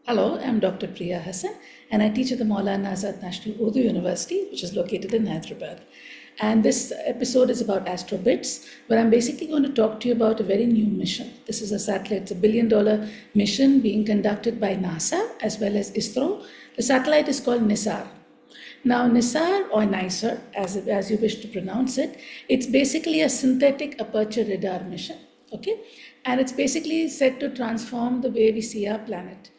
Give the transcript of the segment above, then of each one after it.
Hello, I'm Dr. Priya Hassan and I teach at the Maulana Azad National Urdu University, which is located in Hyderabad. And this episode is about astrobits, where I'm basically going to talk to you about a very new mission. This is a satellite, it's a $1 billion mission being conducted by NASA as well as ISRO. The satellite is called NISAR. Now, NISAR or NISAR, as you wish to pronounce it, it's basically a synthetic aperture radar mission, okay? And it's basically set to transform the way we see our planet.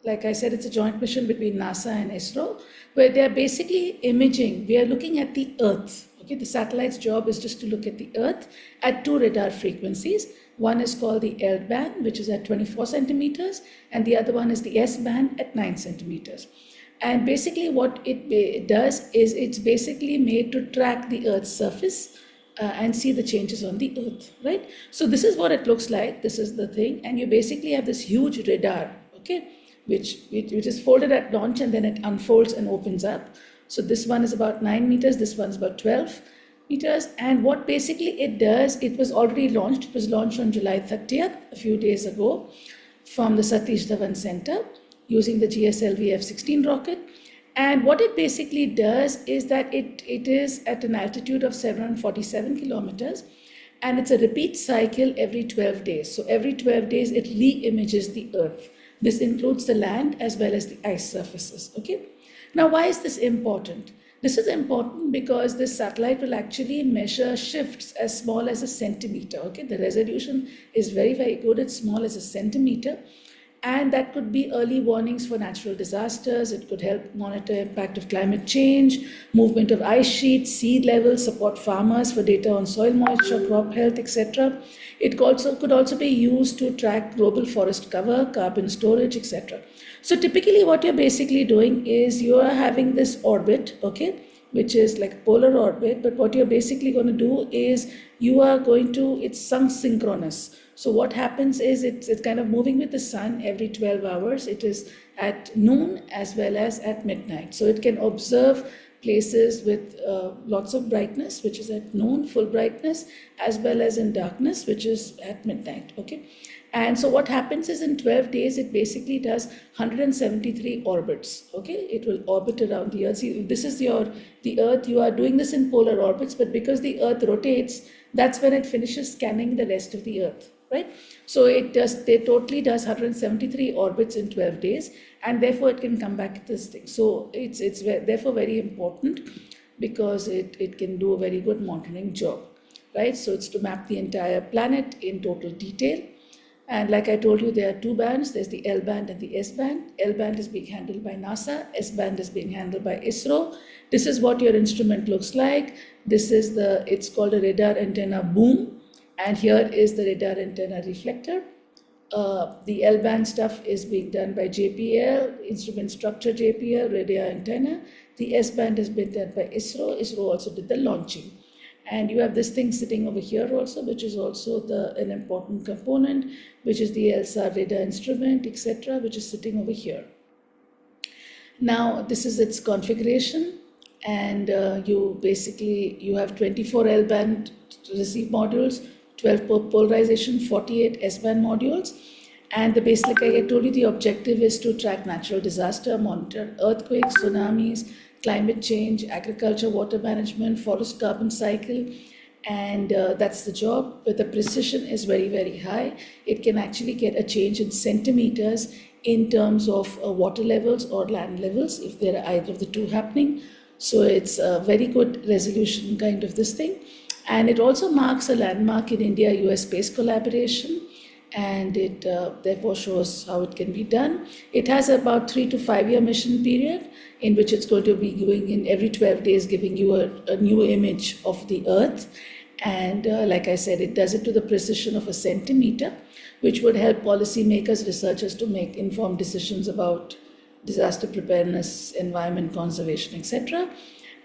Like I said, it's a joint mission between NASA and ISRO, where they're basically imaging. We are looking at the Earth. Okay, the satellite's job is just to look at the Earth at two radar frequencies. One is called the L band, which is at 24 centimeters, and the other one is the S band at 9 centimeters. And basically what it does is it's basically made to track the Earth's surface and see the changes on the Earth, right? So this is what it looks like. This is the thing. And you basically have this huge radar, okay, which is folded at launch and then it unfolds and opens up. So this one is about 9 meters, this one is about 12 meters. And what basically it does, it was already launched. It was launched on July 30th, a few days ago, from the Satish Dhawan Center using the GSLV F-16 rocket. And what it basically does is that it is at an altitude of 747 kilometers, and it's a repeat cycle every 12 days. So every 12 days, it re-images the Earth. This includes the land as well as the ice surfaces, okay? Now, why is this important? This is important because this satellite will actually measure shifts as small as a centimeter, okay? The resolution is very, very good. It's small as a centimeter. And that could be early warnings for natural disasters. It could help monitor impact of climate change, movement of ice sheets, seed levels, support farmers for data on soil moisture, crop health, etc. It could also be used to track global forest cover, carbon storage, etc. So typically what you're basically doing is you are having this orbit, okay, which is like a polar orbit, but what you're basically going to do is it's synchronous. So what happens is it's kind of moving with the sun every 12 hours. It is at noon as well as at midnight. So it can observe places with lots of brightness, which is at noon, full brightness, as well as in darkness, which is at midnight, okay? And so what happens is in 12 days, it basically does 173 orbits, okay? It will orbit around the Earth. See, this is the Earth. You are doing this in polar orbits, but because the Earth rotates, that's when it finishes scanning the rest of the Earth, right? So it totally does 173 orbits in 12 days, and therefore it can come back to this thing. So it's therefore very important because it can do a very good monitoring job, right? So it's to map the entire planet in total detail. And like I told you, there are two bands. There's the L band and the S band. L band is being handled by NASA. S band is being handled by ISRO. This is what your instrument looks like. It's called a radar antenna boom. And here is the radar antenna reflector. The L band stuff is being done by JPL, instrument structure JPL, radar antenna. The S band has been done by ISRO. ISRO also did the launching. And you have this thing sitting over here also, which is also an important component, which is the LSAR radar instrument, etc., which is sitting over here. Now, this is its configuration, and you have 24 L-band receive modules, 12 polarization, 48 S-band modules. And like I told you, the objective is to track natural disaster, monitor earthquakes, tsunamis, climate change, agriculture, water management, forest carbon cycle, and that's the job. But the precision is very, very high. It can actually get a change in centimeters in terms of water levels or land levels, if there are either of the two happening. So it's a very good resolution kind of this thing. And it also marks a landmark in India-US space collaboration, and it therefore shows how it can be done. It has about 3 to 5 year mission period in which it's going to be going in every 12 days, giving you a new image of the Earth. And like I said, it does it to the precision of a centimeter, which would help policymakers, researchers to make informed decisions about disaster preparedness, environment conservation, etc.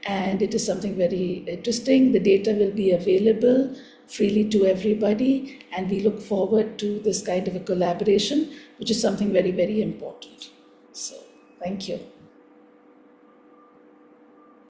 And it is something very interesting. The data will be available freely to everybody, and we look forward to this kind of a collaboration, which is something very, very important. So, thank you.